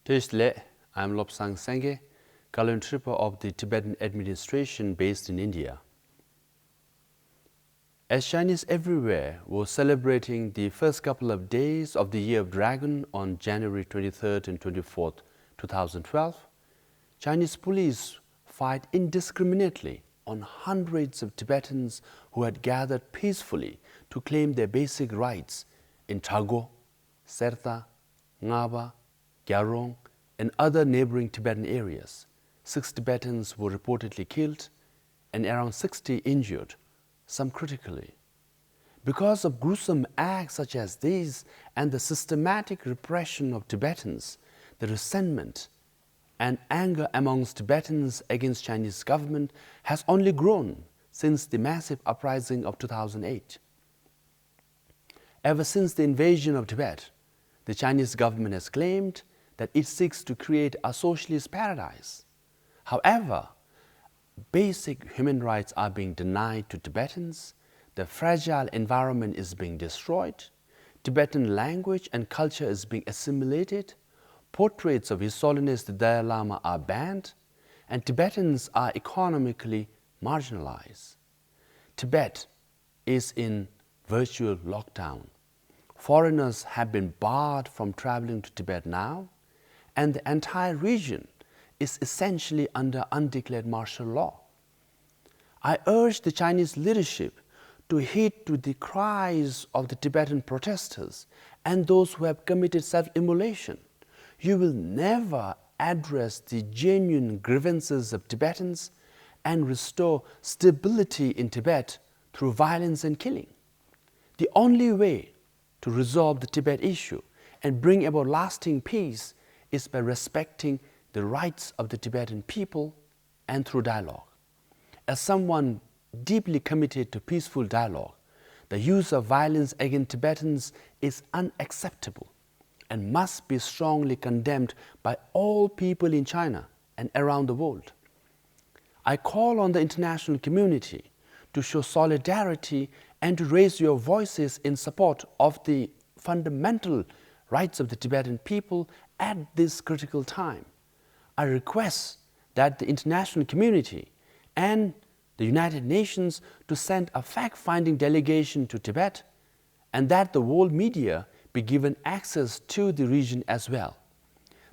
Tesle, I'm Lobsang Sangay, Kalon Tripa of the Tibetan administration based in India. As Chinese everywhere were celebrating the first couple of days of the Year of Dragon on January 23rd and 24th, 2012, Chinese police fired indiscriminately on hundreds of Tibetans who had gathered peacefully to claim their basic rights in Drakgo, Serthar, Ngaba, Gyarong, and other neighboring Tibetan areas. 6 Tibetans were reportedly killed and around 60 injured, some critically. Because of gruesome acts such as these and the systematic repression of Tibetans, the resentment and anger amongst Tibetans against Chinese government has only grown since the massive uprising of 2008. Ever since the invasion of Tibet, the Chinese government has claimed that it seeks to create a socialist paradise. However, basic human rights are being denied to Tibetans, the fragile environment is being destroyed, Tibetan language and culture is being assimilated, portraits of His Holiness the Dalai Lama are banned, and Tibetans are economically marginalized. Tibet is in virtual lockdown. Foreigners have been barred from traveling to Tibet now, and the entire region is essentially under undeclared martial law. I urge the Chinese leadership to heed to the cries of the Tibetan protesters and those who have committed self-immolation. You will never address the genuine grievances of Tibetans and restore stability in Tibet through violence and killing. The only way to resolve the Tibet issue and bring about lasting peace is by respecting the rights of the Tibetan people and through dialogue. As someone deeply committed to peaceful dialogue, the use of violence against Tibetans is unacceptable and must be strongly condemned by all people in China and around the world. I call on the international community to show solidarity and to raise your voices in support of the fundamental rights of the Tibetan people at this critical time. I request that the international community and the United Nations to send a fact-finding delegation to Tibet and that the world media be given access to the region as well.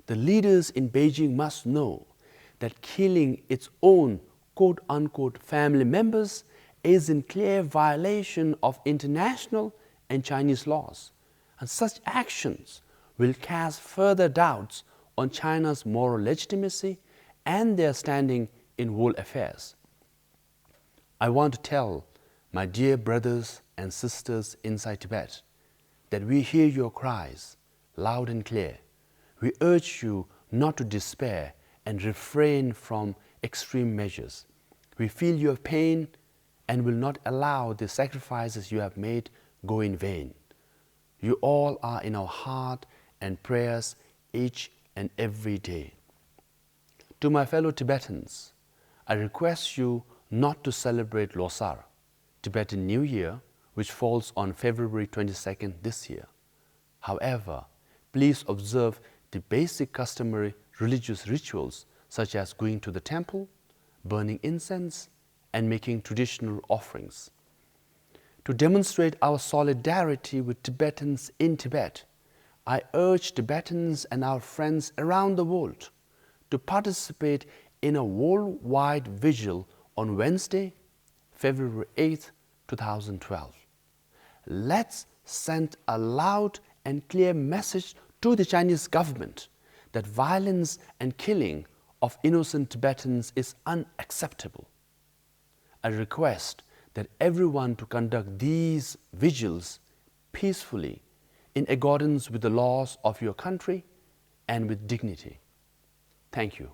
The leaders in Beijing must know that killing its own quote-unquote family members is in clear violation of international and Chinese laws, and such actions will cast further doubts on China's moral legitimacy and their standing in world affairs. I want to tell my dear brothers and sisters inside Tibet that we hear your cries loud and clear. We urge you not to despair and refrain from extreme measures. We feel your pain and will not allow the sacrifices you have made go in vain. You all are in our heart and prayers each and every day. To my fellow Tibetans, I request you not to celebrate Losar, Tibetan New Year, which falls on February 22nd this year. However, please observe the basic customary religious rituals such as going to the temple, burning incense, and making traditional offerings. To demonstrate our solidarity with Tibetans in Tibet, I urge Tibetans and our friends around the world to participate in a worldwide vigil on Wednesday, February 8th, 2012. Let's send a loud and clear message to the Chinese government that violence and killing of innocent Tibetans is unacceptable. I request that everyone to conduct these vigils peacefully in accordance with the laws of your country and with dignity. Thank you.